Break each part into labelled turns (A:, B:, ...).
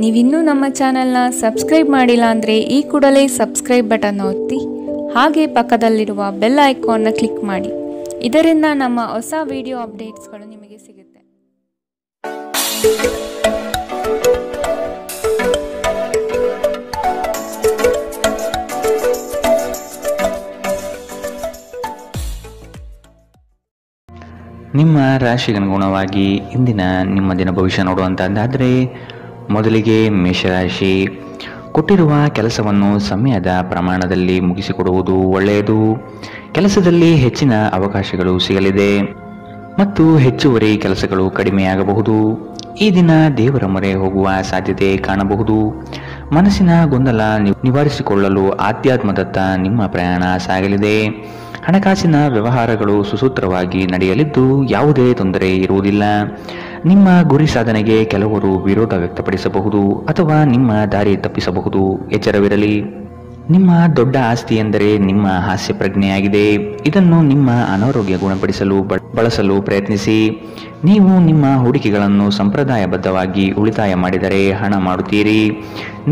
A: ನೀವಿನ್ನೂ ನಮ್ಮ ಚಾನೆಲ್ನ ಸಬ್ಸ್ಕ್ರೈಬ್ ಮಾಡಿಲ್ಲ ಅಂದರೆ ಈ ಕೂಡಲೇ ಸಬ್ಸ್ಕ್ರೈಬ್ ಬಟನ್ ಒತ್ತಿ ಹಾಗೆ ಪಕ್ಕದಲ್ಲಿರುವ ಬೆಲ್ ಐಕಾನ್ನ ಕ್ಲಿಕ್ ಮಾಡಿ. ಇದರಿಂದ ನಮ್ಮ ಹೊಸ ವಿಡಿಯೋ ಅಪ್ಡೇಟ್ಸ್ಗಳು ನಿಮಗೆ ಸಿಗುತ್ತೆ.
B: ನಿಮ್ಮ ರಾಶಿಗನುಗುಣವಾಗಿ ಇಂದಿನ ನಿಮ್ಮ ದಿನ ಭವಿಷ್ಯ ನೋಡುವಂತಹದ್ದಾದರೆ ಮೊದಲಿಗೆ ಮೇಷರಾಶಿ. ಕೊಟ್ಟಿರುವ ಕೆಲಸವನ್ನು ಸಮಯದ ಪ್ರಮಾಣದಲ್ಲಿ ಮುಗಿಸಿಕೊಡುವುದು ಒಳ್ಳೆಯದು. ಕೆಲಸದಲ್ಲಿ ಹೆಚ್ಚಿನ ಅವಕಾಶಗಳು ಸಿಗಲಿದೆ ಮತ್ತು ಹೆಚ್ಚುವರಿ ಕೆಲಸಗಳು ಕಡಿಮೆಯಾಗಬಹುದು. ಈ ದಿನ ದೇವರ ಮೊರೆ ಹೋಗುವ ಸಾಧ್ಯತೆ ಕಾಣಬಹುದು. ಮನಸ್ಸಿನ ಗೊಂದಲ ನಿವಾರಿಸಿಕೊಳ್ಳಲು ಆಧ್ಯಾತ್ಮದತ್ತ ನಿಮ್ಮ ಪ್ರಯಾಣ ಸಾಗಲಿದೆ. ಹಣಕಾಸಿನ ವ್ಯವಹಾರಗಳು ಸುಸೂತ್ರವಾಗಿ ನಡೆಯಲಿದ್ದು ಯಾವುದೇ ತೊಂದರೆ ಇರುವುದಿಲ್ಲ. ನಿಮ್ಮ ಗುರಿ ಸಾಧನೆಗೆ ಕೆಲವರು ವಿರೋಧ ವ್ಯಕ್ತಪಡಿಸಬಹುದು ಅಥವಾ ನಿಮ್ಮ ದಾರಿ ತಪ್ಪಿಸಬಹುದು. ಎಚ್ಚರವಿರಲಿ. ನಿಮ್ಮ ದೊಡ್ಡ ಆಸ್ತಿ ಎಂದರೆ ನಿಮ್ಮ ಹಾಸ್ಯ ಪ್ರಜ್ಞೆಯಾಗಿದೆ. ಇದನ್ನು ನಿಮ್ಮ ಅನಾರೋಗ್ಯ ಗುಣಪಡಿಸಲು ಬಳಸಲು ಪ್ರಯತ್ನಿಸಿ. ನೀವು ನಿಮ್ಮ ಹೂಡಿಕೆಗಳನ್ನು ಸಂಪ್ರದಾಯಬದ್ಧವಾಗಿ ಉಳಿತಾಯ ಮಾಡಿದರೆ ಹಣ ಮಾಡುತ್ತೀರಿ.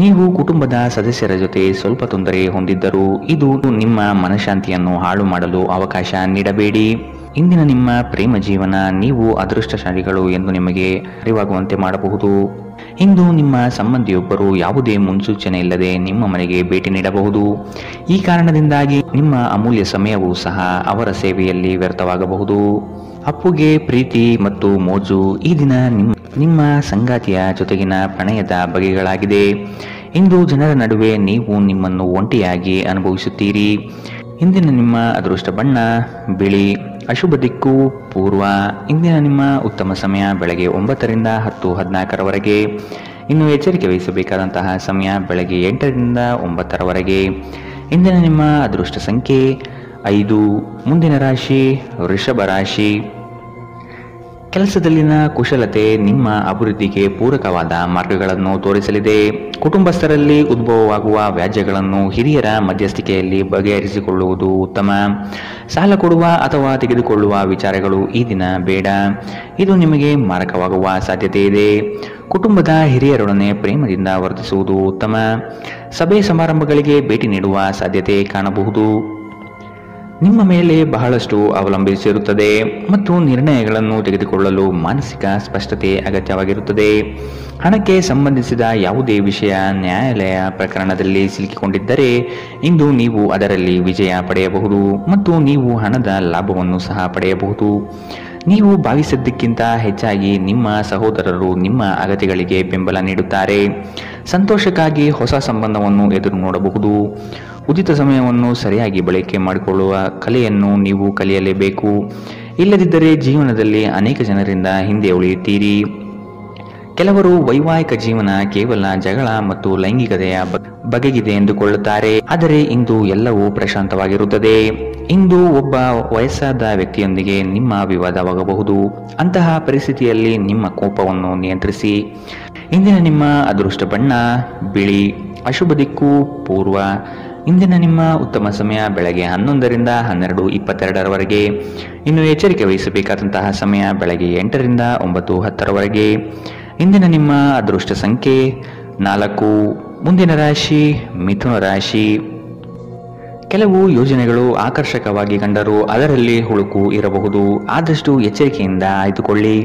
B: ನೀವು ಕುಟುಂಬದ ಸದಸ್ಯರ ಜೊತೆ ಸ್ವಲ್ಪ ತೊಂದರೆ ಹೊಂದಿದ್ದರೂ ಇದು ನಿಮ್ಮ ಮನಃಶಾಂತಿಯನ್ನು ಹಾಳು ಮಾಡಲು ಅವಕಾಶ ನೀಡಬೇಡಿ. ಇಂದಿನ ನಿಮ್ಮ ಪ್ರೇಮ ಜೀವನ ನೀವು ಅದೃಷ್ಟಶಾಲಿಗಳು ಎಂದು ನಿಮಗೆ ಅರಿವಾಗುವಂತೆ ಮಾಡಬಹುದು. ಇಂದು ನಿಮ್ಮ ಸಂಬಂಧಿಯೊಬ್ಬರು ಯಾವುದೇ ಮುನ್ಸೂಚನೆ ಇಲ್ಲದೆ ನಿಮ್ಮ ಮನೆಗೆ ಭೇಟಿ ನೀಡಬಹುದು. ಈ ಕಾರಣದಿಂದಾಗಿ ನಿಮ್ಮ ಅಮೂಲ್ಯ ಸಮಯವೂ ಸಹ ಅವರ ಸೇವೆಯಲ್ಲಿ ವ್ಯರ್ಥವಾಗಬಹುದು. ಅಪ್ಪುಗೆ ಪ್ರೀತಿ ಮತ್ತು ಮೋಜು ಈ ದಿನ ನಿಮ್ಮ ಸಂಗಾತಿಯ ಜೊತೆಗಿನ ಪ್ರಣಯದ ಬಗೆಗಳಾಗಿದೆ. ಇಂದು ಜನರ ನಡುವೆ ನೀವು ನಿಮ್ಮನ್ನು ಒಂಟಿಯಾಗಿ ಅನುಭವಿಸುತ್ತೀರಿ. ಇಂದಿನ ನಿಮ್ಮ ಅದೃಷ್ಟ ಬಣ್ಣ ಬಿಳಿ. ಅಶುಭ ದಿಕ್ಕು ಪೂರ್ವ. ಇಂದಿನ ನಿಮ್ಮ ಉತ್ತಮ ಸಮಯ ಬೆಳಗ್ಗೆ 9ರಿಂದ 10:14ರವರೆಗೆ. ಇನ್ನು ಎಚ್ಚರಿಕೆ ವಹಿಸಬೇಕಾದಂತಹ ಸಮಯ ಬೆಳಗ್ಗೆ 8ರಿಂದ 9ರವರೆಗೆ. ಇಂದಿನ ನಿಮ್ಮ ಅದೃಷ್ಟ ಸಂಖ್ಯೆ 5. ಮುಂದಿನ ರಾಶಿ ವೃಷಭ ರಾಶಿ. ಕೆಲಸದಲ್ಲಿನ ಕುಶಲತೆ ನಿಮ್ಮ ಅಭಿವೃದ್ಧಿಗೆ ಪೂರಕವಾದ ಮಾರ್ಗಗಳನ್ನು ತೋರಿಸಲಿದೆ. ಕುಟುಂಬಸ್ಥರಲ್ಲಿ ಉದ್ಭವವಾಗುವ ವ್ಯಾಜ್ಯಗಳನ್ನು ಹಿರಿಯರ ಮಧ್ಯಸ್ಥಿಕೆಯಲ್ಲಿ ಬಗೆಹರಿಸಿಕೊಳ್ಳುವುದು ಉತ್ತಮ. ಸಾಲ ಕೊಡುವ ಅಥವಾ ತೆಗೆದುಕೊಳ್ಳುವ ವಿಚಾರಗಳು ಈ ದಿನ ಬೇಡ. ಇದು ನಿಮಗೆ ಮಾರಕವಾಗುವ ಸಾಧ್ಯತೆ ಇದೆ. ಕುಟುಂಬದ ಹಿರಿಯರೊಡನೆ ಪ್ರೇಮದಿಂದ ವರ್ತಿಸುವುದು ಉತ್ತಮ. ಸಭೆ ಸಮಾರಂಭಗಳಿಗೆ ಭೇಟಿ ನೀಡುವ ಸಾಧ್ಯತೆ ಕಾಣಬಹುದು. ನಿಮ್ಮ ಮೇಲೆ ಬಹಳಷ್ಟು ಅವಲಂಬಿಸಿರುತ್ತದೆ ಮತ್ತು ನಿರ್ಣಯಗಳನ್ನು ತೆಗೆದುಕೊಳ್ಳಲು ಮಾನಸಿಕ ಸ್ಪಷ್ಟತೆ ಅಗತ್ಯವಾಗಿರುತ್ತದೆ. ಹಣಕ್ಕೆ ಸಂಬಂಧಿಸಿದ ಯಾವುದೇ ವಿಷಯ ನ್ಯಾಯಾಲಯ ಪ್ರಕರಣದಲ್ಲಿ ಸಿಲುಕಿಕೊಂಡಿದ್ದರೆ ಇಂದು ನೀವು ಅದರಲ್ಲಿ ವಿಜಯ ಪಡೆಯಬಹುದು ಮತ್ತು ನೀವು ಹಣದ ಲಾಭವನ್ನು ಸಹ ಪಡೆಯಬಹುದು. ನೀವು ಭಾವಿಸಿದ್ದಕ್ಕಿಂತ ಹೆಚ್ಚಾಗಿ ನಿಮ್ಮ ಸಹೋದರರು ನಿಮ್ಮ ಅಗತ್ಯಗಳಿಗೆ ಬೆಂಬಲ ನೀಡುತ್ತಾರೆ. ಸಂತೋಷಕ್ಕಾಗಿ ಹೊಸ ಸಂಬಂಧವನ್ನು ಎದುರು ನೋಡಬಹುದು. ಉಚಿತ ಸಮಯವನ್ನು ಸರಿಯಾಗಿ ಬಳಕೆ ಮಾಡಿಕೊಳ್ಳುವ ಕಲೆಯನ್ನು ನೀವು ಕಲಿಯಲೇಬೇಕು. ಇಲ್ಲದಿದ್ದರೆ ಜೀವನದಲ್ಲಿ ಅನೇಕ ಜನರಿಂದ ಹಿಂದೆ ಉಳಿಯುತ್ತೀರಿ. ಕೆಲವರು ವೈವಾಹಿಕ ಜೀವನ ಕೇವಲ ಜಗಳ ಮತ್ತು ಲೈಂಗಿಕತೆಯ ಬಗೆಗಿದೆ ಎಂದುಕೊಳ್ಳುತ್ತಾರೆ. ಆದರೆ ಇಂದು ಎಲ್ಲವೂ ಪ್ರಶಾಂತವಾಗಿರುತ್ತದೆ. ಇಂದು ಒಬ್ಬ ವಯಸ್ಸಾದ ವ್ಯಕ್ತಿಯೊಂದಿಗೆ ನಿಮ್ಮ ವಿವಾದವಾಗಬಹುದು. ಅಂತಹ ಪರಿಸ್ಥಿತಿಯಲ್ಲಿ ನಿಮ್ಮ ಕೋಪವನ್ನು ನಿಯಂತ್ರಿಸಿ. ಇಂದಿನ ನಿಮ್ಮ ಅದೃಷ್ಟ ಬಣ್ಣ ಬಿಳಿ. ಅಶುಭ ದಿಕ್ಕು ಪೂರ್ವ. ಇಂದಿನ ನಿಮ್ಮ ಉತ್ತಮ ಸಮಯ ಬೆಳಗ್ಗೆ 11ರಿಂದ 12:22ರವರೆಗೆ. ಇನ್ನು ಎಚ್ಚರಿಕೆ ವಹಿಸಬೇಕಾದಂತಹ ಸಮಯ ಬೆಳಗ್ಗೆ 8ರಿಂದ 9:10ರವರೆಗೆ. ಇಂದಿನ ನಿಮ್ಮ ಅದೃಷ್ಟ ಸಂಖ್ಯೆ 4. ಮುಂದಿನ ರಾಶಿ ಮಿಥುನ ರಾಶಿ. ಕೆಲವು ಯೋಜನೆಗಳು ಆಕರ್ಷಕವಾಗಿ ಕಂಡರೂ ಅದರಲ್ಲಿ ಹುಳುಕು ಇರಬಹುದು. ಆದಷ್ಟು ಎಚ್ಚರಿಕೆಯಿಂದ ಆಯ್ದುಕೊಳ್ಳಿ.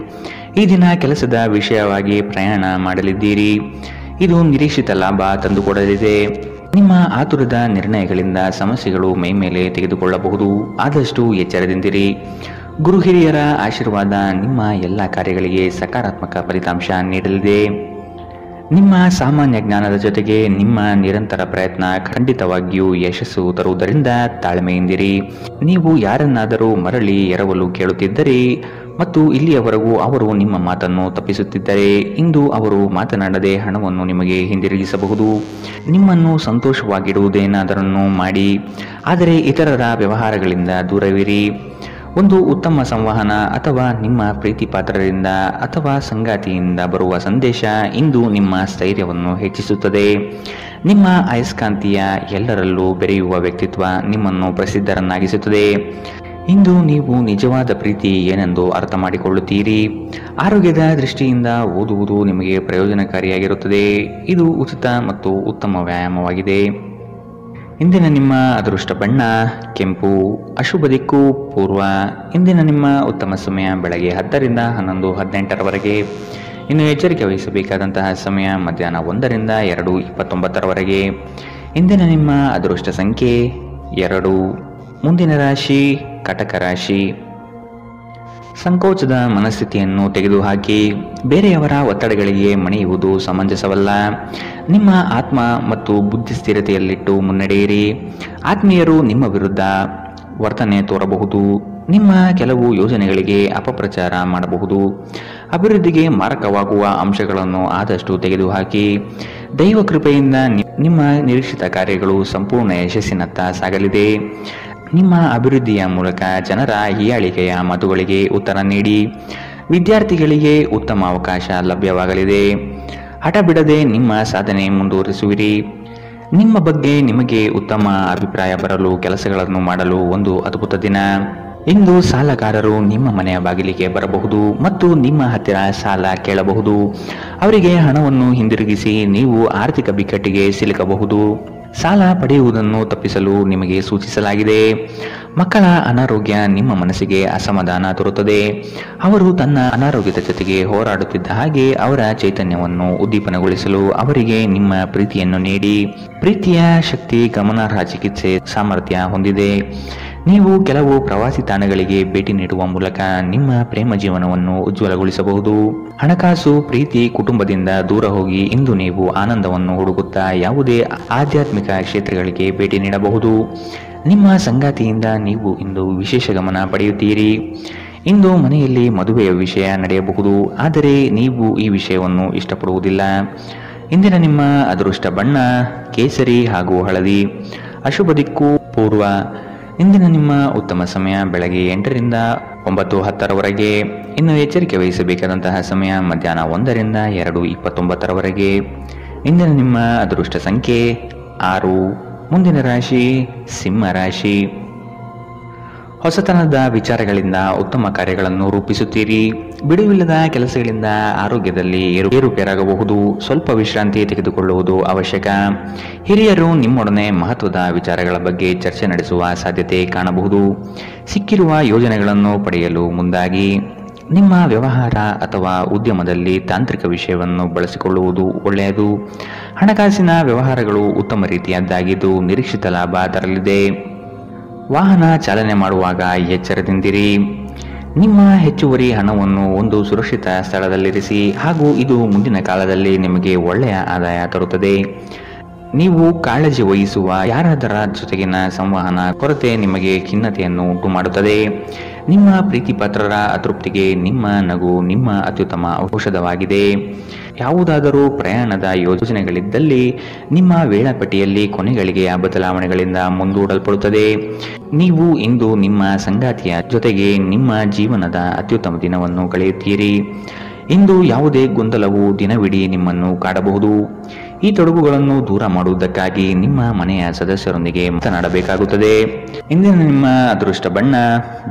B: ಈ ದಿನ ಕೆಲಸದ ವಿಷಯವಾಗಿ ಪ್ರಯಾಣ ಮಾಡಲಿದ್ದೀರಿ. ಇದು ನಿರೀಕ್ಷಿತ ಲಾಭ ತಂದುಕೊಡಲಿದೆ. ನಿಮ್ಮ ಆತುರದ ನಿರ್ಣಯಗಳಿಂದ ಸಮಸ್ಯೆಗಳು ಮೈಮೇಲೆ ತೆಗೆದುಕೊಳ್ಳಬಹುದು. ಆದಷ್ಟು ಎಚ್ಚರದಿಂದಿರಿ. ಗುರು ಹಿರಿಯರ ಆಶೀರ್ವಾದ ನಿಮ್ಮ ಎಲ್ಲ ಕಾರ್ಯಗಳಿಗೆ ಸಕಾರಾತ್ಮಕ ಫಲಿತಾಂಶ ನೀಡಲಿದೆ. ನಿಮ್ಮ ಸಾಮಾನ್ಯ ಜ್ಞಾನದ ಜೊತೆಗೆ ನಿಮ್ಮ ನಿರಂತರ ಪ್ರಯತ್ನ ಖಂಡಿತವಾಗಿಯೂ ಯಶಸ್ಸು ತರುವುದರಿಂದ ತಾಳ್ಮೆಯಿಂದಿರಿ. ನೀವು ಯಾರನ್ನಾದರೂ ಮರಳಿ ಎರವಲು ಕೇಳುತ್ತಿದ್ದರೆ ಮತ್ತು ಇಲ್ಲಿಯವರೆಗೂ ಅವರು ನಿಮ್ಮ ಮಾತನ್ನು ತಪ್ಪಿಸುತ್ತಿದ್ದರೆ ಇಂದು ಅವರು ಮಾತನಾಡದೆ ಹಣವನ್ನು ನಿಮಗೆ ಹಿಂದಿರುಗಿಸಬಹುದು. ನಿಮ್ಮನ್ನು ಸಂತೋಷವಾಗಿಡುವುದೇನಾದರನ್ನು ಮಾಡಿ, ಆದರೆ ಇತರರ ವ್ಯವಹಾರಗಳಿಂದ ದೂರವಿರಿ. ಒಂದು ಉತ್ತಮ ಸಂವಹನ ಅಥವಾ ನಿಮ್ಮ ಪ್ರೀತಿ ಪಾತ್ರರಿಂದ ಅಥವಾ ಸಂಗಾತಿಯಿಂದ ಬರುವ ಸಂದೇಶ ಇಂದು ನಿಮ್ಮ ಸ್ಥೈರ್ಯವನ್ನು ಹೆಚ್ಚಿಸುತ್ತದೆ. ನಿಮ್ಮ ಅಯಸ್ಕಾಂತೀಯ ಎಲ್ಲರಲ್ಲೂ ಬೆರೆಯುವ ವ್ಯಕ್ತಿತ್ವ ನಿಮ್ಮನ್ನು ಪ್ರಸಿದ್ಧರನ್ನಾಗಿಸುತ್ತದೆ. ಇಂದು ನೀವು ನಿಜವಾದ ಪ್ರೀತಿ ಏನೆಂದು ಅರ್ಥ ಮಾಡಿಕೊಳ್ಳುತ್ತೀರಿ. ಆರೋಗ್ಯದ ದೃಷ್ಟಿಯಿಂದ ಓದುವುದು ನಿಮಗೆ ಪ್ರಯೋಜನಕಾರಿಯಾಗಿರುತ್ತದೆ. ಇದು ಉಚಿತ ಮತ್ತು ಉತ್ತಮ ವ್ಯಾಯಾಮವಾಗಿದೆ. ಇಂದಿನ ನಿಮ್ಮ ಅದೃಷ್ಟ ಬಣ್ಣ ಕೆಂಪು. ಅಶುಭ ದಿಕ್ಕು ಪೂರ್ವ. ಇಂದಿನ ನಿಮ್ಮ ಉತ್ತಮ ಸಮಯ ಬೆಳಗ್ಗೆ 10 ರಿಂದ 11, 18ರವರೆಗೆ. ಇನ್ನು ಎಚ್ಚರಿಕೆ ವಹಿಸಬೇಕಾದಂತಹ ಸಮಯ ಮಧ್ಯಾಹ್ನ 1 ರಿಂದ 2:29ರವರೆಗೆ. ಇಂದಿನ ನಿಮ್ಮ ಅದೃಷ್ಟ ಸಂಖ್ಯೆ 2. ಮುಂದಿನ ರಾಶಿ ಕಟಕ ರಾಶಿ. ಸಂಕೋಚದ ಮನಸ್ಥಿತಿಯನ್ನು ತೆಗೆದುಹಾಕಿ ಬೇರೆಯವರ ಒತ್ತಡಗಳಿಗೆ ಮಣಿಯುವುದು ಸಮಂಜಸವಲ್ಲ. ನಿಮ್ಮ ಆತ್ಮ ಮತ್ತು ಬುದ್ಧಿ ಸ್ಥಿರತೆಯಲ್ಲಿಟ್ಟು ಮುನ್ನಡೆಯಿರಿ. ಆತ್ಮೀಯರು ನಿಮ್ಮ ವಿರುದ್ಧ ವರ್ತನೆ ತೋರಬಹುದು. ನಿಮ್ಮ ಕೆಲವು ಯೋಜನೆಗಳಿಗೆ ಅಪಪ್ರಚಾರ ಮಾಡಬಹುದು. ಅಭಿವೃದ್ಧಿಗೆ ಮಾರಕವಾಗುವ ಅಂಶಗಳನ್ನು ಆದಷ್ಟು ತೆಗೆದುಹಾಕಿ. ದೈವ ಕೃಪೆಯಿಂದ ನಿಮ್ಮ ನಿರೀಕ್ಷಿತ ಕಾರ್ಯಗಳು ಸಂಪೂರ್ಣ ಯಶಸ್ಸಿನತ್ತ ಸಾಗಲಿದೆ. ನಿಮ್ಮ ಅಭಿವೃದ್ಧಿಯ ಮೂಲಕ ಜನರ ಹೀಯಾಳಿಕೆಯ ಮಾತುಗಳಿಗೆ ಉತ್ತರ ನೀಡಿ. ವಿದ್ಯಾರ್ಥಿಗಳಿಗೆ ಉತ್ತಮ ಅವಕಾಶ ಲಭ್ಯವಾಗಲಿದೆ. ಹಠ ಬಿಡದೆ ನಿಮ್ಮ ಸಾಧನೆ ಮುಂದುವರಿಸುವಿರಿ. ನಿಮ್ಮ ಬಗ್ಗೆ ನಿಮಗೆ ಉತ್ತಮ ಅಭಿಪ್ರಾಯ ಬರಲು ಕೆಲಸಗಳನ್ನು ಮಾಡಲು ಒಂದು ಅದ್ಭುತ ದಿನ. ಇಂದು ಸಾಲಗಾರರು ನಿಮ್ಮ ಮನೆಯ ಬಾಗಿಲಿಗೆ ಬರಬಹುದು ಮತ್ತು ನಿಮ್ಮ ಹತ್ತಿರ ಸಾಲ ಕೇಳಬಹುದು. ಅವರಿಗೆ ಹಣವನ್ನು ಹಿಂದಿರುಗಿಸಿ ನೀವು ಆರ್ಥಿಕ ಬಿಕ್ಕಟ್ಟಿಗೆ ಸಿಲುಕಬಹುದು. ಸಾಲ ಪಡೆಯುವುದನ್ನು ತಪ್ಪಿಸಲು ನಿಮಗೆ ಸೂಚಿಸಲಾಗಿದೆ. ಮಕ್ಕಳ ಅನಾರೋಗ್ಯ ನಿಮ್ಮ ಮನಸ್ಸಿಗೆ ಅಸಮಾಧಾನ ತರುತ್ತದೆ. ಅವರು ತನ್ನ ಅನಾರೋಗ್ಯದ ಜೊತೆಗೆ ಹೋರಾಡುತ್ತಿದ್ದ ಹಾಗೆ ಅವರ ಚೈತನ್ಯವನ್ನು ಉದ್ದೀಪನಗೊಳಿಸಲು ಅವರಿಗೆ ನಿಮ್ಮ ಪ್ರೀತಿಯನ್ನು ನೀಡಿ. ಪ್ರೀತಿಯ ಶಕ್ತಿ ಗಮನಾರ್ಹ ಚಿಕಿತ್ಸೆ ಸಾಮರ್ಥ್ಯ ಹೊಂದಿದೆ. ನೀವು ಕೆಲವು ಪ್ರವಾಸಿ ತಾಣಗಳಿಗೆ ಭೇಟಿ ನೀಡುವ ಮೂಲಕ ನಿಮ್ಮ ಪ್ರೇಮ ಜೀವನವನ್ನು ಉಜ್ವಲಗೊಳಿಸಬಹುದು. ಹಣಕಾಸು, ಪ್ರೀತಿ, ಕುಟುಂಬದಿಂದ ದೂರ ಹೋಗಿ ಇಂದು ನೀವು ಆನಂದವನ್ನು ಹುಡುಕುತ್ತಾ ಯಾವುದೇ ಆಧ್ಯಾತ್ಮಿಕ ಕ್ಷೇತ್ರಗಳಿಗೆ ಭೇಟಿ ನೀಡಬಹುದು. ನಿಮ್ಮ ಸಂಗಾತಿಯಿಂದ ನೀವು ಇಂದು ವಿಶೇಷ ಗಮನ ಪಡೆಯುತ್ತೀರಿ. ಇಂದು ಮನೆಯಲ್ಲಿ ಮದುವೆಯ ವಿಷಯ ನಡೆಯಬಹುದು, ಆದರೆ ನೀವು ಈ ವಿಷಯವನ್ನು ಇಷ್ಟಪಡುವುದಿಲ್ಲ. ಇಂದಿನ ನಿಮ್ಮ ಅದೃಷ್ಟ ಬಣ್ಣ ಕೇಸರಿ ಹಾಗೂ ಹಳದಿ. ಅಶುಭ ದಿಕ್ಕು ಪೂರ್ವ. ಇಂದಿನ ನಿಮ್ಮ ಉತ್ತಮ ಸಮಯ ಬೆಳಗ್ಗೆ 8 ರಿಂದ 9:10ರವರೆಗೆ. ಇನ್ನು ಎಚ್ಚರಿಕೆ ವಹಿಸಬೇಕಾದಂತಹ ಸಮಯ ಮಧ್ಯಾಹ್ನ 1 ರಿಂದ 2:29ರವರೆಗೆ. ಇಂದಿನ ನಿಮ್ಮ ಅದೃಷ್ಟ ಸಂಖ್ಯೆ 6. ಮುಂದಿನ ರಾಶಿ ಸಿಂಹ ರಾಶಿ. ಹೊಸತನದ ವಿಚಾರಗಳಿಂದ ಉತ್ತಮ ಕಾರ್ಯಗಳನ್ನು ರೂಪಿಸುತ್ತೀರಿ. ಬಿಡುವಿಲ್ಲದ ಕೆಲಸಗಳಿಂದ ಆರೋಗ್ಯದಲ್ಲಿ ಏರುಪೇರಾಗಬಹುದು. ಸ್ವಲ್ಪ ವಿಶ್ರಾಂತಿ ತೆಗೆದುಕೊಳ್ಳುವುದು ಅವಶ್ಯಕ. ಹಿರಿಯರು ನಿಮ್ಮೊಡನೆ ಮಹತ್ವದ ವಿಚಾರಗಳ ಬಗ್ಗೆ ಚರ್ಚೆ ನಡೆಸುವ ಸಾಧ್ಯತೆ ಕಾಣಬಹುದು. ಸಿಕ್ಕಿರುವ ಯೋಜನೆಗಳನ್ನು ಪಡೆಯಲು ಮುಂದಾಗಿ. ನಿಮ್ಮ ವ್ಯವಹಾರ ಅಥವಾ ಉದ್ಯಮದಲ್ಲಿ ತಾಂತ್ರಿಕ ವಿಷಯವನ್ನು ಬಳಸಿಕೊಳ್ಳುವುದು ಒಳ್ಳೆಯದು. ಹಣಕಾಸಿನ ವ್ಯವಹಾರಗಳು ಉತ್ತಮ ರೀತಿಯದ್ದಾಗಿದ್ದು ನಿರೀಕ್ಷಿತ ಲಾಭ ತರಲಿದೆ. ವಾಹನ ಚಾಲನೆ ಮಾಡುವಾಗ ಎಚ್ಚರದಿಂದಿರಿ. ನಿಮ್ಮ ಹೆಚ್ಚುವರಿ ಹಣವನ್ನು ಒಂದು ಸುರಕ್ಷಿತ ಸ್ಥಳದಲ್ಲಿರಿಸಿ ಹಾಗೂ ಇದು ಮುಂದಿನ ಕಾಲದಲ್ಲಿ ನಿಮಗೆ ಒಳ್ಳೆಯ ಆದಾಯ ತರುತ್ತದೆ. ನೀವು ಕಾಳಜಿ ವಹಿಸುವ ಯಾರಾದರ ಜೊತೆಗಿನ ಸಂವಹನ ಕೊರತೆ ನಿಮಗೆ ಖಿನ್ನತೆಯನ್ನು ಉಂಟು ಮಾಡುತ್ತದೆ. ನಿಮ್ಮ ಪ್ರೀತಿಪಾತ್ರರ ಅತೃಪ್ತಿಗೆ ನಿಮ್ಮ ನಗು ನಿಮ್ಮ ಅತ್ಯುತ್ತಮ ಔಷಧವಾಗಿದೆ. ಯಾವುದಾದರೂ ಪ್ರಯಾಣದ ಯೋಜನೆಗಳಿದ್ದಲ್ಲಿ ನಿಮ್ಮ ವೇಳಾಪಟ್ಟಿಯಲ್ಲಿ ಕೊನೆಗಳಿಗೆಯ ಬದಲಾವಣೆಗಳಿಂದ ಮುಂದೂಡಲ್ಪಡುತ್ತದೆ. ನೀವು ಇಂದು ನಿಮ್ಮ ಸಂಗಾತಿಯ ಜೊತೆಗೆ ನಿಮ್ಮ ಜೀವನದ ಅತ್ಯುತ್ತಮ ದಿನವನ್ನು ಕಳೆಯುತ್ತೀರಿ. ಇಂದು ಯಾವುದೇ ಗೊಂದಲವು ದಿನವಿಡೀ ನಿಮ್ಮನ್ನು ಕಾಡಬಹುದು. ಈ ತೊಡಗುಗಳನ್ನು ದೂರ ಮಾಡುವುದಕ್ಕಾಗಿ ನಿಮ್ಮ ಮನೆಯ ಸದಸ್ಯರೊಂದಿಗೆ ಮಾತನಾಡಬೇಕಾಗುತ್ತದೆ. ಇಂದಿನ ನಿಮ್ಮ ಅದೃಷ್ಟ ಬಣ್ಣ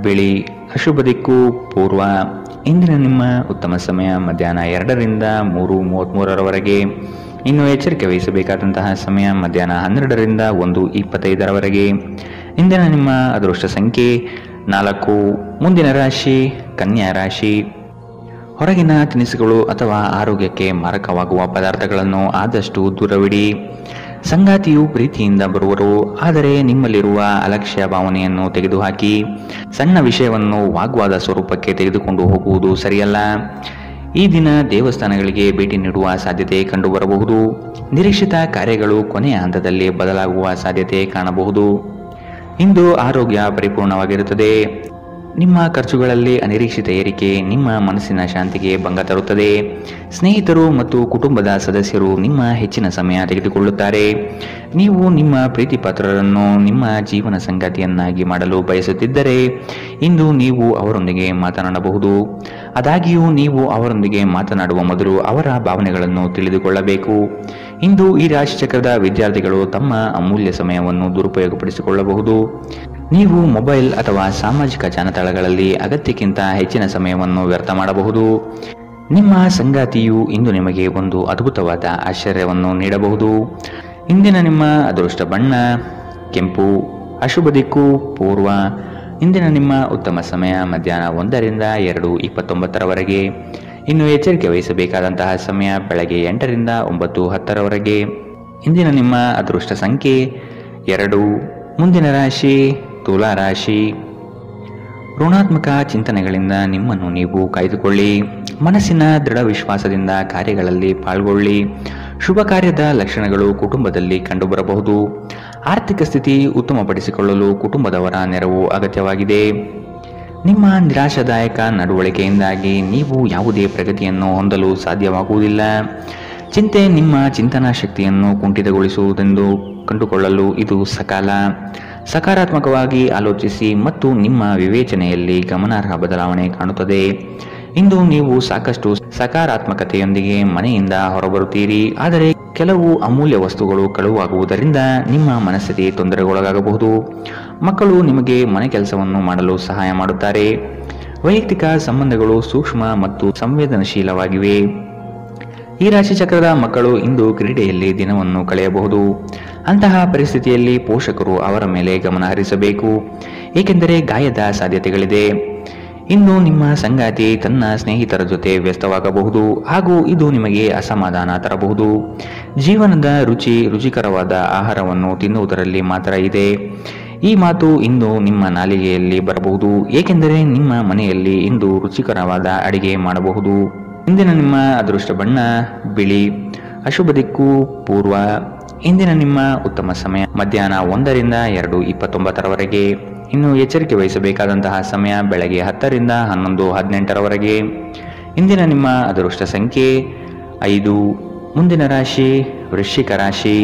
B: ಬಿಳಿ. ಅಶುಭ ದಿಕ್ಕು ಪೂರ್ವ. ಇಂದಿನ ನಿಮ್ಮ ಉತ್ತಮ ಸಮಯ ಮಧ್ಯಾಹ್ನ 2 ರಿಂದ 3:33ರವರೆಗೆ. ಇನ್ನು ಎಚ್ಚರಿಕೆ ವಹಿಸಬೇಕಾದಂತಹ ಸಮಯ ಮಧ್ಯಾಹ್ನ 12 ರಿಂದ 1:25ರವರೆಗೆ. ಇಂದಿನ ನಿಮ್ಮ ಅದೃಷ್ಟ ಸಂಖ್ಯೆ 4. ಮುಂದಿನ ರಾಶಿ ಕನ್ಯಾ ರಾಶಿ. ಹೊರಗಿನ ತಿನಿಸುಗಳು ಅಥವಾ ಆರೋಗ್ಯಕ್ಕೆ ಮಾರಕವಾಗುವ ಪದಾರ್ಥಗಳನ್ನು ಆದಷ್ಟು ದೂರವಿಡಿ. ಸಂಗಾತಿಯು ಪ್ರೀತಿಯಿಂದ ಬರುವರು, ಆದರೆ ನಿಮ್ಮಲ್ಲಿರುವ ಅಲಕ್ಷ್ಯ ಭಾವನೆಯನ್ನು ತೆಗೆದುಹಾಕಿ. ಸಣ್ಣ ವಿಷಯವನ್ನು ವಾಗ್ವಾದ ಸ್ವರೂಪಕ್ಕೆ ತೆಗೆದುಕೊಂಡು ಹೋಗುವುದು ಸರಿಯಲ್ಲ. ಈ ದಿನ ದೇವಸ್ಥಾನಗಳಿಗೆ ಭೇಟಿ ನೀಡುವ ಸಾಧ್ಯತೆ ಕಂಡುಬರಬಹುದು. ನಿರೀಕ್ಷಿತ ಕಾರ್ಯಗಳು ಕೊನೆಯ ಹಂತದಲ್ಲಿ ಬದಲಾಗುವ ಸಾಧ್ಯತೆ ಕಾಣಬಹುದು. ಇಂದು ಆರೋಗ್ಯ ಪರಿಪೂರ್ಣವಾಗಿರುತ್ತದೆ. ನಿಮ್ಮ ಖರ್ಚುಗಳಲ್ಲಿ ಅನಿರೀಕ್ಷಿತ ಏರಿಕೆ ನಿಮ್ಮ ಮನಸ್ಸಿನ ಶಾಂತಿಗೆ ಭಂಗ ತರುತ್ತದೆ. ಸ್ನೇಹಿತರು ಮತ್ತು ಕುಟುಂಬದ ಸದಸ್ಯರು ನಿಮ್ಮ ಹೆಚ್ಚಿನ ಸಮಯ ತೆಗೆದುಕೊಳ್ಳುತ್ತಾರೆ. ನೀವು ನಿಮ್ಮ ಪ್ರೀತಿಪಾತ್ರರನ್ನು ನಿಮ್ಮ ಜೀವನ ಸಂಗಾತಿಯನ್ನಾಗಿ ಮಾಡಲು ಬಯಸುತ್ತಿದ್ದರೆ ಇಂದು ನೀವು ಅವರೊಂದಿಗೆ ಮಾತನಾಡಬಹುದು. ಆದಾಗ್ಯೂ ನೀವು ಅವರೊಂದಿಗೆ ಮಾತನಾಡುವ ಮೊದಲು ಅವರ ಭಾವನೆಗಳನ್ನು ತಿಳಿದುಕೊಳ್ಳಬೇಕು. ಇಂದು ಈ ರಾಶಿಚಕ್ರದ ವಿದ್ಯಾರ್ಥಿಗಳು ತಮ್ಮ ಅಮೂಲ್ಯ ಸಮಯವನ್ನು ದುರುಪಯೋಗಪಡಿಸಿಕೊಳ್ಳಬಹುದು. ನೀವು ಮೊಬೈಲ್ ಅಥವಾ ಸಾಮಾಜಿಕ ಜಾಲತಾಣಗಳಲ್ಲಿ ಅಗತ್ಯಕ್ಕಿಂತ ಹೆಚ್ಚಿನ ಸಮಯವನ್ನು ವ್ಯರ್ಥ ಮಾಡಬಹುದು. ನಿಮ್ಮ ಸಂಗಾತಿಯು ಇಂದು ನಿಮಗೆ ಒಂದು ಅದ್ಭುತವಾದ ಆಶ್ಚರ್ಯವನ್ನು ನೀಡಬಹುದು. ಇಂದಿನ ನಿಮ್ಮ ಅದೃಷ್ಟ ಬಣ್ಣ ಕೆಂಪು, ಅಶುಭ ದಿಕ್ಕು ಪೂರ್ವ. ಇಂದಿನ ನಿಮ್ಮ ಉತ್ತಮ ಸಮಯ ಮಧ್ಯಾಹ್ನ 1ರಿಂದ 2:29 ಇನ್ನು ಎಚ್ಚರಿಕೆ ವಹಿಸಬೇಕಾದಂತಹ ಸಮಯ ಬೆಳಗ್ಗೆ 8ರಿಂದ 9:10 ಇಂದಿನ ನಿಮ್ಮ ಅದೃಷ್ಟ ಸಂಖ್ಯೆ 2. ಮುಂದಿನ ರಾಶಿ ತುಲಾ ರಾಶಿ. ಋಣಾತ್ಮಕ ಚಿಂತನೆಗಳಿಂದ ನಿಮ್ಮನ್ನು ನೀವು ಕಾಯ್ದುಕೊಳ್ಳಿ. ಮನಸ್ಸಿನ ದೃಢ ವಿಶ್ವಾಸದಿಂದ ಕಾರ್ಯಗಳಲ್ಲಿ ಪಾಲ್ಗೊಳ್ಳಿ. ಶುಭ ಕಾರ್ಯದ ಲಕ್ಷಣಗಳು ಕುಟುಂಬದಲ್ಲಿ ಕಂಡುಬರಬಹುದು. ಆರ್ಥಿಕ ಸ್ಥಿತಿ ಉತ್ತಮಪಡಿಸಿಕೊಳ್ಳಲು ಕುಟುಂಬದವರ ನೆರವು ಅಗತ್ಯವಾಗಿದೆ. ನಿಮ್ಮ ನಿರಾಶಾದಾಯಕ ನಡವಳಿಕೆಯಿಂದಾಗಿ ನೀವು ಯಾವುದೇ ಪ್ರಗತಿಯನ್ನು ಹೊಂದಲು ಸಾಧ್ಯವಾಗುವುದಿಲ್ಲ. ಚಿಂತೆ ನಿಮ್ಮ ಚಿಂತನಾ ಶಕ್ತಿಯನ್ನು ಕುಂಠಿತಗೊಳಿಸುವುದೆಂದು ಕಂಡುಕೊಳ್ಳಲು ಇದು ಸಕಾಲ. ಸಕಾರಾತ್ಮಕವಾಗಿ ಆಲೋಚಿಸಿ ಮತ್ತು ನಿಮ್ಮ ವಿವೇಚನೆಯಲ್ಲಿ ಗಮನಾರ್ಹ ಬದಲಾವಣೆ ಕಾಣುತ್ತದೆ. ಇಂದು ನೀವು ಸಾಕಷ್ಟು ಸಕಾರಾತ್ಮಕತೆಯೊಂದಿಗೆ ಮನೆಯಿಂದ ಹೊರಬರುತ್ತೀರಿ. ಆದರೆ ಕೆಲವು ಅಮೂಲ್ಯ ವಸ್ತುಗಳು ಕಳುವಾಗುವುದರಿಂದ ನಿಮ್ಮ ಮನಸ್ಥಿತಿ ತೊಂದರೆಗೊಳಗಾಗಬಹುದು. ಮಕ್ಕಳು ನಿಮಗೆ ಮನೆ ಕೆಲಸವನ್ನು ಮಾಡಲು ಸಹಾಯ ಮಾಡುತ್ತಾರೆ. ವೈಯಕ್ತಿಕ ಸಂಬಂಧಗಳು ಸೂಕ್ಷ್ಮ ಮತ್ತು ಸಂವೇದನಶೀಲವಾಗಿವೆ. ಈ ರಾಶಿ ಚಕ್ರದ ಮಕ್ಕಳು ಇಂದು ಕ್ರೀಡೆಯಲ್ಲಿ ದಿನವನ್ನು ಕಳೆಯಬಹುದು. ಅಂತಹ ಪರಿಸ್ಥಿತಿಯಲ್ಲಿ ಪೋಷಕರು ಅವರ ಮೇಲೆ ಗಮನ ಹರಿಸಬೇಕು, ಏಕೆಂದರೆ ಗಾಯದ ಸಾಧ್ಯತೆಗಳಿದೆ. ಇಂದು ನಿಮ್ಮ ಸಂಗಾತಿ ತನ್ನ ಸ್ನೇಹಿತರ ಜೊತೆ ವ್ಯಸ್ತವಾಗಬಹುದು ಹಾಗೂ ಇದು ನಿಮಗೆ ಅಸಮಾಧಾನ ತರಬಹುದು. ಜೀವನದ ರುಚಿಕರವಾದ ಆಹಾರವನ್ನು ತಿನ್ನುವುದರಲ್ಲಿ ಮಾತ್ರ ಇದೆ. ಈ ಮಾತು ಇಂದು ನಿಮ್ಮ ನಾಲಿಗೆಯಲ್ಲಿ ಬರಬಹುದು, ಏಕೆಂದರೆ ನಿಮ್ಮ ಮನೆಯಲ್ಲಿ ಇಂದು ರುಚಿಕರವಾದ ಅಡಿಗೆ ಮಾಡಬಹುದು. ಇಂದಿನ ನಿಮ್ಮ ಅದೃಷ್ಟ ಬಣ್ಣ ಬಿಳಿ, ಅಶುಭ ದಿಕ್ಕು ಪೂರ್ವ. ಇಂದಿನ ನಿಮ್ಮ ಉತ್ತಮ ಸಮಯ ಮಧ್ಯಾಹ್ನ 1ರಿಂದ 2:29 ಇನ್ನು ಎಚ್ಚರಿಕೆ ವಹಿಸಬೇಕಾದಂತಹ ಸಮಯ ಬೆಳಗ್ಗೆ 10ರಿಂದ 11:18 ಇಂದಿನ ನಿಮ್ಮ ಅದೃಷ್ಟ ಸಂಖ್ಯೆ 5. ಮುಂದಿನ ರಾಶಿ ವೃಶ್ಚಿಕ ರಾಶಿ.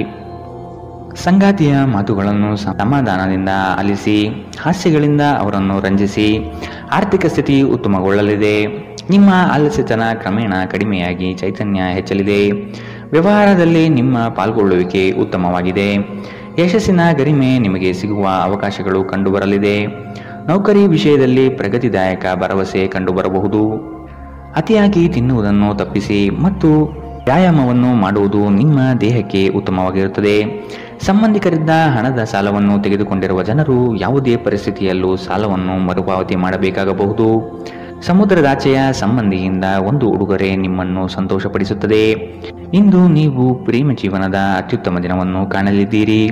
B: ಸಂಗಾತಿಯ ಮಾತುಗಳನ್ನು ಸಮಾಧಾನದಿಂದ ಆಲಿಸಿ. ಹಾಸ್ಯಗಳಿಂದ ಅವರನ್ನು ರಂಜಿಸಿ. ಆರ್ಥಿಕ ಸ್ಥಿತಿ ಉತ್ತಮಗೊಳ್ಳಲಿದೆ. ನಿಮ್ಮ ಆಲಸ್ಯತನ ಕ್ರಮೇಣ ಕಡಿಮೆಯಾಗಿ ಚೈತನ್ಯ ಹೆಚ್ಚಲಿದೆ. ವ್ಯವಹಾರದಲ್ಲಿ ನಿಮ್ಮ ಪಾಲ್ಗೊಳ್ಳುವಿಕೆ ಉತ್ತಮವಾಗಿದೆ. ಯಶಸ್ಸಿನ ಗರಿಮೆ ನಿಮಗೆ ಸಿಗುವ ಅವಕಾಶಗಳು ಕಂಡುಬರಲಿದೆ. ನೌಕರಿ ವಿಷಯದಲ್ಲಿ ಪ್ರಗತಿದಾಯಕ ಭರವಸೆ ಕಂಡುಬರಬಹುದು. ಅತಿಯಾಗಿ ತಿನ್ನುವುದನ್ನು ತಪ್ಪಿಸಿ ಮತ್ತು ವ್ಯಾಯಾಮವನ್ನು ಮಾಡುವುದು ನಿಮ್ಮ ದೇಹಕ್ಕೆ ಉತ್ತಮವಾಗಿರುತ್ತದೆ. ಸಂಬಂಧಿಕರಿಂದ ಹಣದ ಸಾಲವನ್ನು ತೆಗೆದುಕೊಂಡಿರುವ ಜನರು ಯಾವುದೇ ಪರಿಸ್ಥಿತಿಯಲ್ಲೂ ಸಾಲವನ್ನು ಮರುಪಾವತಿ ಮಾಡಬೇಕಾಗಬಹುದು. ಸಮುದ್ರದಾಚೆಯ ಸಂಬಂಧಿಯಿಂದ ಒಂದು ಉಡುಗೊರೆ ನಿಮ್ಮನ್ನು ಸಂತೋಷಪಡಿಸುತ್ತದೆ. ಇಂದು ನೀವು ಪ್ರೇಮ ಜೀವನದ ಅತ್ಯುತ್ತಮ ದಿನವನ್ನು ಕಾಣಲಿದ್ದೀರಿ.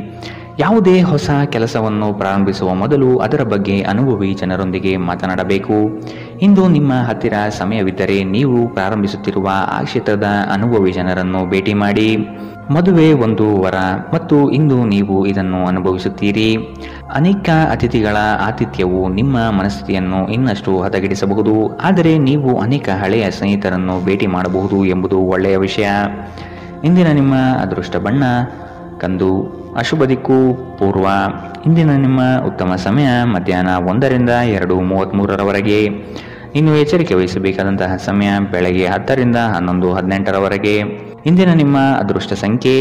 B: ಯಾವುದೇ ಹೊಸ ಕೆಲಸವನ್ನು ಪ್ರಾರಂಭಿಸುವ ಮೊದಲು ಅದರ ಬಗ್ಗೆ ಅನುಭವಿ ಜನರೊಂದಿಗೆ ಮಾತನಾಡಬೇಕು. ಇಂದು ನಿಮ್ಮ ಹತ್ತಿರ ಸಮಯವಿದ್ದರೆ ನೀವು ಪ್ರಾರಂಭಿಸುತ್ತಿರುವ ಆ ಕ್ಷೇತ್ರದ ಅನುಭವಿ ಜನರನ್ನು ಭೇಟಿ ಮಾಡಿ. ಮದುವೆ ಒಂದು ವರ ಮತ್ತು ಇಂದು ನೀವು ಇದನ್ನು ಅನುಭವಿಸುತ್ತೀರಿ. ಅನೇಕ ಅತಿಥಿಗಳ ಆತಿಥ್ಯವು ನಿಮ್ಮ ಮನಸ್ಥಿತಿಯನ್ನು ಇನ್ನಷ್ಟು ಹದಗೆಡಿಸಬಹುದು. ಆದರೆ ನೀವು ಅನೇಕ ಹಳೆಯ ಸ್ನೇಹಿತರನ್ನು ಭೇಟಿ ಮಾಡಬಹುದು ಎಂಬುದು ಒಳ್ಳೆಯ ವಿಷಯ. ಇಂದಿನ ನಿಮ್ಮ ಅದೃಷ್ಟ ಬಣ್ಣ ಕಂದು, ಅಶುಭ ದಿಕ್ಕು ಪೂರ್ವ. ಇಂದಿನ ನಿಮ್ಮ ಉತ್ತಮ ಸಮಯ ಮಧ್ಯಾಹ್ನ 1ರಿಂದ 2:33 ಇನ್ನು ಎಚ್ಚರಿಕೆ ವಹಿಸಬೇಕಾದಂತಹ ಸಮಯ ಬೆಳಗ್ಗೆ 10ರಿಂದ 11:18 ಇಂದಿನ ನಿಮ್ಮ ಅದೃಷ್ಟ ಸಂಖ್ಯೆ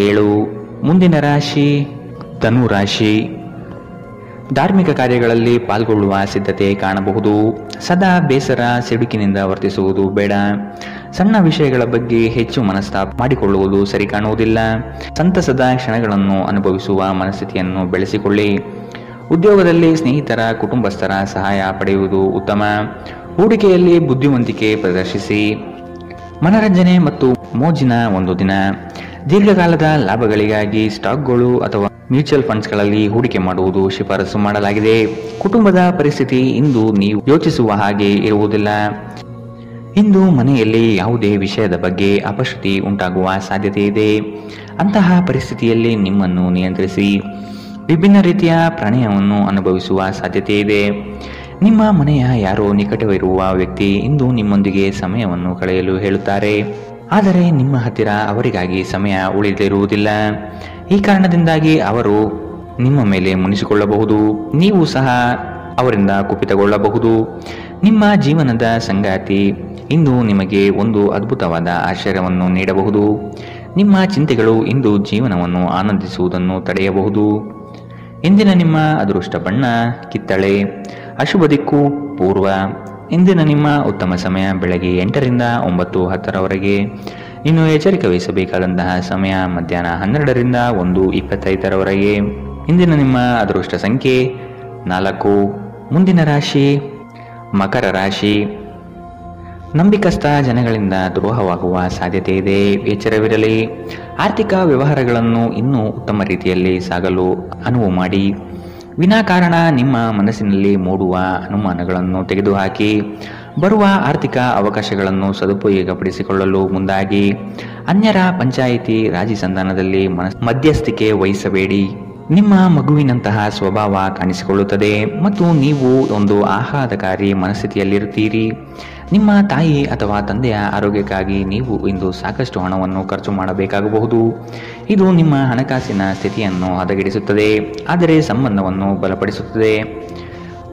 B: 7. ಮುಂದಿನ ರಾಶಿ ಧನು ರಾಶಿ. ಧಾರ್ಮಿಕ ಕಾರ್ಯಗಳಲ್ಲಿ ಪಾಲ್ಗೊಳ್ಳುವ ಸಿದ್ಧತೆ ಕಾಣಬಹುದು. ಸದಾ ಬೇಸರ ಸಿಡುಕಿನಿಂದ ವರ್ತಿಸುವುದು ಬೇಡ. ಸಣ್ಣ ವಿಷಯಗಳ ಬಗ್ಗೆ ಹೆಚ್ಚು ಮನಸ್ತಾಪ ಮಾಡಿಕೊಳ್ಳುವುದು ಸರಿ ಕಾಣುವುದಿಲ್ಲ. ಸಂತಸದ ಕ್ಷಣಗಳನ್ನು ಅನುಭವಿಸುವ ಮನಸ್ಥಿತಿಯನ್ನು ಬೆಳೆಸಿಕೊಳ್ಳಿ. ಉದ್ಯೋಗದಲ್ಲಿ ಸ್ನೇಹಿತರ ಕುಟುಂಬಸ್ಥರ ಸಹಾಯ ಪಡೆಯುವುದು ಉತ್ತಮ. ಹೂಡಿಕೆಯಲ್ಲಿ ಬುದ್ಧಿವಂತಿಕೆ ಪ್ರದರ್ಶಿಸಿ. ಮನರಂಜನೆ ಮತ್ತು ಮೋಜಿನ ಒಂದು ದಿನ. ದೀರ್ಘಕಾಲದ ಲಾಭಗಳಿಗಾಗಿ ಸ್ಟಾಕ್ಗಳು ಅಥವಾ ಮ್ಯೂಚುವಲ್ ಫಂಡ್ಸ್ಗಳಲ್ಲಿ ಹೂಡಿಕೆ ಮಾಡುವುದು ಶಿಫಾರಸು ಮಾಡಲಾಗಿದೆ. ಕುಟುಂಬದ ಪರಿಸ್ಥಿತಿ ಇಂದು ನೀವು ಯೋಚಿಸುವ ಹಾಗೆ ಇರುವುದಿಲ್ಲ. ಇಂದು ಮನೆಯಲ್ಲಿ ಯಾವುದೇ ವಿಷಯದ ಬಗ್ಗೆ ಅಪಶ್ರುತಿ ಉಂಟಾಗುವ ಸಾಧ್ಯತೆ ಇದೆ. ಅಂತಹ ಪರಿಸ್ಥಿತಿಯಲ್ಲಿ ನಿಮ್ಮನ್ನು ನಿಯಂತ್ರಿಸಿ. ವಿಭಿನ್ನ ರೀತಿಯ ಪ್ರಣಯವನ್ನು ಅನುಭವಿಸುವ ಸಾಧ್ಯತೆ ಇದೆ. ನಿಮ್ಮ ಮನೆಯ ಯಾರೋ ನಿಕಟವಿರುವ ವ್ಯಕ್ತಿ ಇಂದು ನಿಮ್ಮೊಂದಿಗೆ ಸಮಯವನ್ನು ಕಳೆಯಲು ಹೇಳುತ್ತಾರೆ, ಆದರೆ ನಿಮ್ಮ ಹತ್ತಿರ ಅವರಿಗಾಗಿ ಸಮಯ ಉಳಿದಿರುವುದಿಲ್ಲ. ಈ ಕಾರಣದಿಂದಾಗಿ ಅವರು ನಿಮ್ಮ ಮೇಲೆ ಮುನಿಸಿಕೊಳ್ಳಬಹುದು. ನೀವು ಸಹ ಅವರಿಂದ ಕುಪಿತಗೊಳ್ಳಬಹುದು. ನಿಮ್ಮ ಜೀವನದ ಸಂಗಾತಿ ಇಂದು ನಿಮಗೆ ಒಂದು ಅದ್ಭುತವಾದ ಆಶ್ಚರ್ಯವನ್ನು ನೀಡಬಹುದು. ನಿಮ್ಮ ಚಿಂತೆಗಳು ಇಂದು ಜೀವನವನ್ನು ಆನಂದಿಸುವುದನ್ನು ತಡೆಯಬಹುದು. ಇಂದಿನ ನಿಮ್ಮ ಅದೃಷ್ಟ ಬಣ್ಣ ಕಿತ್ತಳೆ. ಅಶುಭ ದಿಕ್ಕು ಪೂರ್ವ. ಇಂದಿನ ನಿಮ್ಮ ಉತ್ತಮ ಸಮಯ ಬೆಳಗ್ಗೆ 8ರಿಂದ 9:10ರವರೆಗೆ. ಇನ್ನು ಎಚ್ಚರಿಕೆ ವಹಿಸಬೇಕಾದಂತಹ ಸಮಯ ಮಧ್ಯಾಹ್ನ 12ರಿಂದ 1:25ರವರೆಗೆ. ಇಂದಿನ ನಿಮ್ಮ ಅದೃಷ್ಟ ಸಂಖ್ಯೆ 4. ಮುಂದಿನ ರಾಶಿ ಮಕರ ರಾಶಿ. ನಂಬಿಕಸ್ಥ ಜನಗಳಿಂದ ದ್ರೋಹವಾಗುವ ಸಾಧ್ಯತೆ ಇದೆ, ಎಚ್ಚರವಿರಲಿ. ಆರ್ಥಿಕ ವ್ಯವಹಾರಗಳನ್ನು ಇನ್ನೂ ಉತ್ತಮ ರೀತಿಯಲ್ಲಿ ಸಾಗಲು ಅನುವು ಮಾಡಿ. ವಿನಾಕಾರಣ ನಿಮ್ಮ ಮನಸ್ಸಿನಲ್ಲಿ ಮೂಡುವ ಅನುಮಾನಗಳನ್ನು ತೆಗೆದುಹಾಕಿ ಬರುವ ಆರ್ಥಿಕ ಅವಕಾಶಗಳನ್ನು ಸದುಪಯೋಗಪಡಿಸಿಕೊಳ್ಳಲು ಮುಂದಾಗಿ. ಅನ್ಯರ ಪಂಚಾಯಿತಿ ರಾಜಿ ಸಂಧಾನದಲ್ಲಿ ಮಧ್ಯಸ್ಥಿಕೆ ವಹಿಸಬೇಡಿ. ನಿಮ್ಮ ಮಗುವಿನಂತಹ ಸ್ವಭಾವ ಕಾಣಿಸಿಕೊಳ್ಳುತ್ತದೆ ಮತ್ತು ನೀವು ಒಂದು ಆಹ್ಲಾದಕಾರಿ ಮನಸ್ಥಿತಿಯಲ್ಲಿರುತ್ತೀರಿ. ನಿಮ್ಮ ತಾಯಿ ಅಥವಾ ತಂದೆಯ ಆರೋಗ್ಯಕ್ಕಾಗಿ ನೀವು ಇಂದು ಸಾಕಷ್ಟು ಹಣವನ್ನು ಖರ್ಚು ಮಾಡಬೇಕಾಗಬಹುದು. ಇದು ನಿಮ್ಮ ಹಣಕಾಸಿನ ಸ್ಥಿತಿಯನ್ನು ಹದಗೆಡಿಸುತ್ತದೆ, ಆದರೆ ಸಂಬಂಧವನ್ನು ಬಲಪಡಿಸುತ್ತದೆ.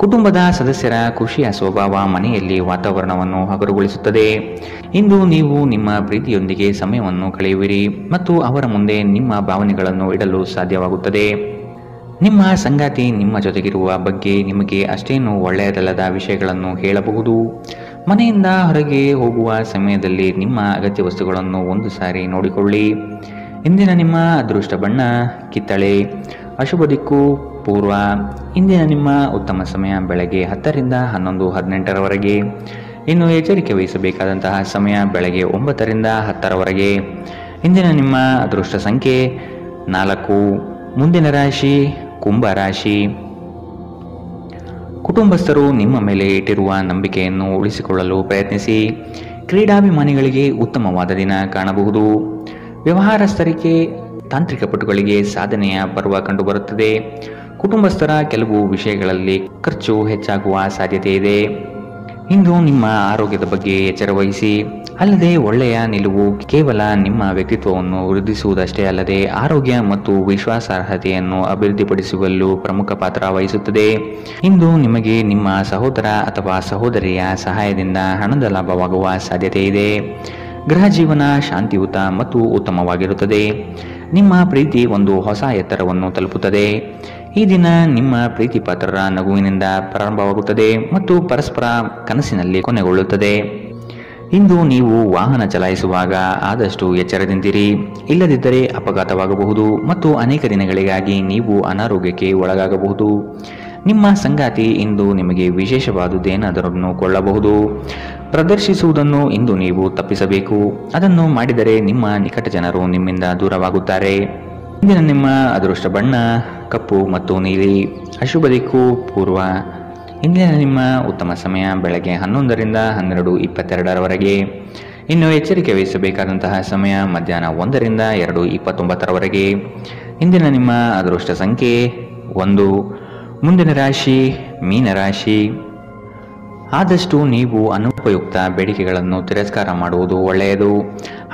B: ಕುಟುಂಬದ ಸದಸ್ಯರ ಖುಷಿಯ ಸ್ವಭಾವ ಮನೆಯಲ್ಲಿ ವಾತಾವರಣವನ್ನು ಹಗುರಗೊಳಿಸುತ್ತದೆ. ಇಂದು ನೀವು ನಿಮ್ಮ ಪ್ರೀತಿಯೊಂದಿಗೆ ಸಮಯವನ್ನು ಕಳೆಯುವಿರಿ ಮತ್ತು ಅವರ ಮುಂದೆ ನಿಮ್ಮ ಭಾವನೆಗಳನ್ನು ಇಡಲು ಸಾಧ್ಯವಾಗುತ್ತದೆ. ನಿಮ್ಮ ಸಂಗಾತಿ ನಿಮ್ಮ ಜೊತೆಗಿರುವ ಬಗ್ಗೆ ನಿಮಗೆ ಅಷ್ಟೇನು ಒಳ್ಳೆಯದಲ್ಲದ ವಿಷಯಗಳನ್ನು ಹೇಳಬಹುದು. ಮನೆಯಿಂದ ಹೊರಗೆ ಹೋಗುವ ಸಮಯದಲ್ಲಿ ನಿಮ್ಮ ಅಗತ್ಯ ವಸ್ತುಗಳನ್ನು ಒಂದು ಸಾರಿ ನೋಡಿಕೊಳ್ಳಿ. ಇಂದಿನ ನಿಮ್ಮ ಅದೃಷ್ಟ ಬಣ್ಣ ಕಿತ್ತಳೆ. ಅಶುಭ ದಿಕ್ಕು ಪೂರ್ವ. ಇಂದಿನ ನಿಮ್ಮ ಉತ್ತಮ ಸಮಯ ಬೆಳಗ್ಗೆ 10ರಿಂದ 11:18ರವರೆಗೆ. ಇನ್ನು ಎಚ್ಚರಿಕೆ ವಹಿಸಬೇಕಾದಂತಹ ಸಮಯ ಬೆಳಗ್ಗೆ 9ರಿಂದ 10ರವರೆಗೆ. ಇಂದಿನ ನಿಮ್ಮ ಅದೃಷ್ಟ ಸಂಖ್ಯೆ 4. ಮುಂದಿನ ರಾಶಿ ಕುಂಭ ರಾಶಿ. ಕುಟುಂಬಸ್ಥರು ನಿಮ್ಮ ಮೇಲೆ ಇಟ್ಟಿರುವ ನಂಬಿಕೆಯನ್ನು ಉಳಿಸಿಕೊಳ್ಳಲು ಪ್ರಯತ್ನಿಸಿ. ಕ್ರೀಡಾಭಿಮಾನಿಗಳಿಗೆ ಉತ್ತಮವಾದ ದಿನ ಕಾಣಬಹುದು. ವ್ಯವಹಾರಸ್ಥರಿಗೆ ತಾಂತ್ರಿಕ ಪಟುಗಳಿಗೆ ಸಾಧನೆಯ ಪರ್ವ ಕಂಡುಬರುತ್ತದೆ. ಕುಟುಂಬಸ್ಥರ ಕೆಲವು ವಿಷಯಗಳಲ್ಲಿ ಖರ್ಚು ಹೆಚ್ಚಾಗುವ ಸಾಧ್ಯತೆ ಇದೆ. ಇಂದು ನಿಮ್ಮ ಆರೋಗ್ಯದ ಬಗ್ಗೆ ಎಚ್ಚರ ವಹಿಸಿ. ಅಲ್ಲದೆ ಒಳ್ಳೆಯ ನಿಲುವು ಕೇವಲ ನಿಮ್ಮ ವ್ಯಕ್ತಿತ್ವವನ್ನು ವೃದ್ಧಿಸುವುದಷ್ಟೇ ಅಲ್ಲದೆ ಆರೋಗ್ಯ ಮತ್ತು ವಿಶ್ವಾಸಾರ್ಹತೆಯನ್ನು ಅಭಿವೃದ್ಧಿಪಡಿಸುವಲ್ಲೂ ಪ್ರಮುಖ ಪಾತ್ರ ವಹಿಸುತ್ತದೆ. ಇಂದು ನಿಮಗೆ ನಿಮ್ಮ ಸಹೋದರ ಅಥವಾ ಸಹೋದರಿಯ ಸಹಾಯದಿಂದ ಹಣದ ಲಾಭವಾಗುವ ಸಾಧ್ಯತೆ ಇದೆ. ಗೃಹ ಜೀವನ ಶಾಂತಿಯುತ ಮತ್ತು ಉತ್ತಮವಾಗಿರುತ್ತದೆ. ನಿಮ್ಮ ಪ್ರೀತಿ ಒಂದು ಹೊಸ ಎತ್ತರವನ್ನು ತಲುಪುತ್ತದೆ. ಈ ದಿನ ನಿಮ್ಮ ಪ್ರೀತಿ ಪಾತ್ರರ ನಗುವಿನಿಂದ ಪ್ರಾರಂಭವಾಗುತ್ತದೆ ಮತ್ತು ಪರಸ್ಪರ ಕನಸಿನಲ್ಲಿ ಕೊನೆಗೊಳ್ಳುತ್ತದೆ. ಇಂದು ನೀವು ವಾಹನ ಚಲಾಯಿಸುವಾಗ ಆದಷ್ಟು ಎಚ್ಚರದಿಂದಿರಿ, ಇಲ್ಲದಿದ್ದರೆ ಅಪಘಾತವಾಗಬಹುದು ಮತ್ತು ಅನೇಕ ದಿನಗಳಿಗಾಗಿ ನೀವು ಅನಾರೋಗ್ಯಕ್ಕೆ ಒಳಗಾಗಬಹುದು. ನಿಮ್ಮ ಸಂಗಾತಿ ಇಂದು ನಿಮಗೆ ವಿಶೇಷವಾದುದೇನಾದರನ್ನು ಕೊಳ್ಳಬಹುದು. ಪ್ರದರ್ಶಿಸುವುದನ್ನು ಇಂದು ನೀವು ತಪ್ಪಿಸಬೇಕು. ಅದನ್ನು ಮಾಡಿದರೆ ನಿಮ್ಮ ನಿಕಟ ಜನರು ನಿಮ್ಮಿಂದ ದೂರವಾಗುತ್ತಾರೆ. ಇಂದಿನ ನಿಮ್ಮ ಅದೃಷ್ಟ ಬಣ್ಣ ಕಪ್ಪು ಮತ್ತು ನೀಲಿ. ಅಶುಭ ದಿಕ್ಕು ಪೂರ್ವ. ಇಂದಿನ ನಿಮ್ಮ ಉತ್ತಮ ಸಮಯ ಬೆಳಗ್ಗೆ 11ರಿಂದ 12:22ರವರೆಗೆ. ಇನ್ನು ಎಚ್ಚರಿಕೆ ವಹಿಸಬೇಕಾದಂತಹ ಸಮಯ ಮಧ್ಯಾಹ್ನ 1ರಿಂದ 2:29ರವರೆಗೆ. ಇಂದಿನ ನಿಮ್ಮ ಅದೃಷ್ಟ ಸಂಖ್ಯೆ 1. ಮುಂದಿನ ರಾಶಿ ಮೀನರಾಶಿ. ಆದಷ್ಟು ನೀವು ಅನುಪಯುಕ್ತ ಬೇಡಿಕೆಗಳನ್ನು ತಿರಸ್ಕಾರ ಮಾಡುವುದು ಒಳ್ಳೆಯದು.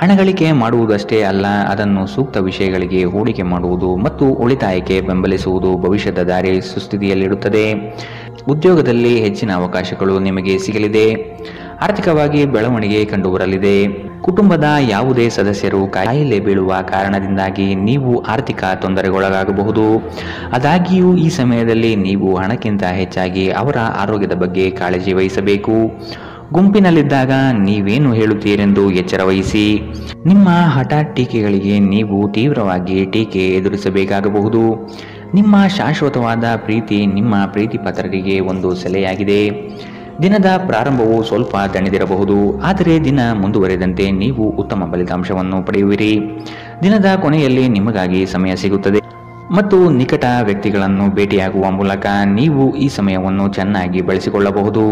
B: ಹಣಗಳಿಕೆ ಮಾಡುವುದಷ್ಟೇ ಅಲ್ಲ, ಅದನ್ನು ಸೂಕ್ತ ವಿಷಯಗಳಿಗೆ ಹೂಡಿಕೆ ಮಾಡುವುದು ಮತ್ತು ಉಳಿತಾಯಕ್ಕೆ ಬೆಂಬಲಿಸುವುದು ಭವಿಷ್ಯದ ದಾರಿ ಸುಸ್ಥಿತಿಯಲ್ಲಿಡುತ್ತದೆ. ಉದ್ಯೋಗದಲ್ಲಿ ಹೆಚ್ಚಿನ ಅವಕಾಶಗಳು ನಿಮಗೆ ಸಿಗಲಿದೆ. ಆರ್ಥಿಕವಾಗಿ ಬೆಳವಣಿಗೆ ಕಂಡುಬರಲಿದೆ. ಕುಟುಂಬದ ಯಾವುದೇ ಸದಸ್ಯರು ಕಾಯಿಲೆ ಬೀಳುವ ಕಾರಣದಿಂದಾಗಿ ನೀವು ಆರ್ಥಿಕ ತೊಂದರೆಗೊಳಗಾಗಬಹುದು. ಆದಾಗ್ಯೂ ಈ ಸಮಯದಲ್ಲಿ ನೀವು ಹಣಕ್ಕಿಂತ ಹೆಚ್ಚಾಗಿ ಅವರ ಆರೋಗ್ಯದ ಬಗ್ಗೆ ಕಾಳಜಿ ವಹಿಸಬೇಕು. ಗುಂಪಿನಲ್ಲಿದ್ದಾಗ ನೀವೇನು ಹೇಳುತ್ತೀರೆಂದು ಎಚ್ಚರ ವಹಿಸಿ. ನಿಮ್ಮ ಹಠಾತ್ ಟೀಕೆಗಳಿಗೆ ನೀವು ತೀವ್ರವಾಗಿ ಟೀಕೆ ಎದುರಿಸಬೇಕಾಗಬಹುದು. ನಿಮ್ಮ ಶಾಶ್ವತವಾದ ಪ್ರೀತಿ ನಿಮ್ಮ ಪ್ರೀತಿ ಪಾತ್ರರಿಗೆ ಒಂದು ಸೆಲೆಯಾಗಿದೆ. ದಿನದ ಪ್ರಾರಂಭವು ಸ್ವಲ್ಪ ದಣಿದಿರಬಹುದು, ಆದರೆ ದಿನ ಮುಂದುವರೆದಂತೆ ನೀವು ಉತ್ತಮ ಫಲಿತಾಂಶವನ್ನು ಪಡೆಯುವಿರಿ. ದಿನದ ಕೊನೆಯಲ್ಲಿ ನಿಮಗಾಗಿ ಸಮಯ ಸಿಗುತ್ತದೆ ಮತ್ತು ನಿಕಟ ವ್ಯಕ್ತಿಗಳನ್ನು ಭೇಟಿಯಾಗುವ ಮೂಲಕ ನೀವು ಈ ಸಮಯವನ್ನು ಚೆನ್ನಾಗಿ ಬಳಸಿಕೊಳ್ಳಬಹುದು.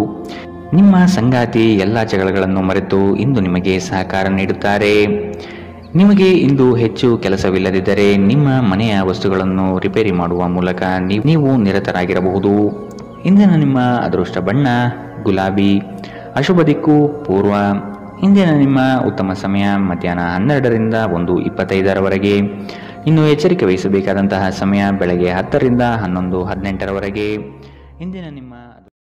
B: ನಿಮ್ಮ ಸಂಗಾತಿ ಎಲ್ಲ ಜಗಳಗಳನ್ನು ಮರೆತು ಇಂದು ನಿಮಗೆ ಸಹಕಾರ ನೀಡುತ್ತಾರೆ. ನಿಮಗೆ ಇಂದು ಹೆಚ್ಚು ಕೆಲಸವಿಲ್ಲದಿದ್ದರೆ ನಿಮ್ಮ ಮನೆಯ ವಸ್ತುಗಳನ್ನು ರಿಪೇರಿ ಮಾಡುವ ಮೂಲಕ ನೀವು ನಿರತರಾಗಿರಬಹುದು. ಇಂದಿನ ನಿಮ್ಮ ಅದೃಷ್ಟ ಬಣ್ಣ ಗುಲಾಬಿ. ಅಶುಭ ದಿಕ್ಕು ಪೂರ್ವ. ಇಂದಿನ ನಿಮ್ಮ ಉತ್ತಮ ಸಮಯ ಮಧ್ಯಾಹ್ನ 12ರಿಂದ 1:25ರವರೆಗೆ. ಇನ್ನು ಎಚ್ಚರಿಕೆ ವಹಿಸಬೇಕಾದಂತಹ ಸಮಯ ಬೆಳಗ್ಗೆ 10ರಿಂದ 11:18ರವರೆಗೆ. ಇಂದಿನ ನಿಮ್ಮ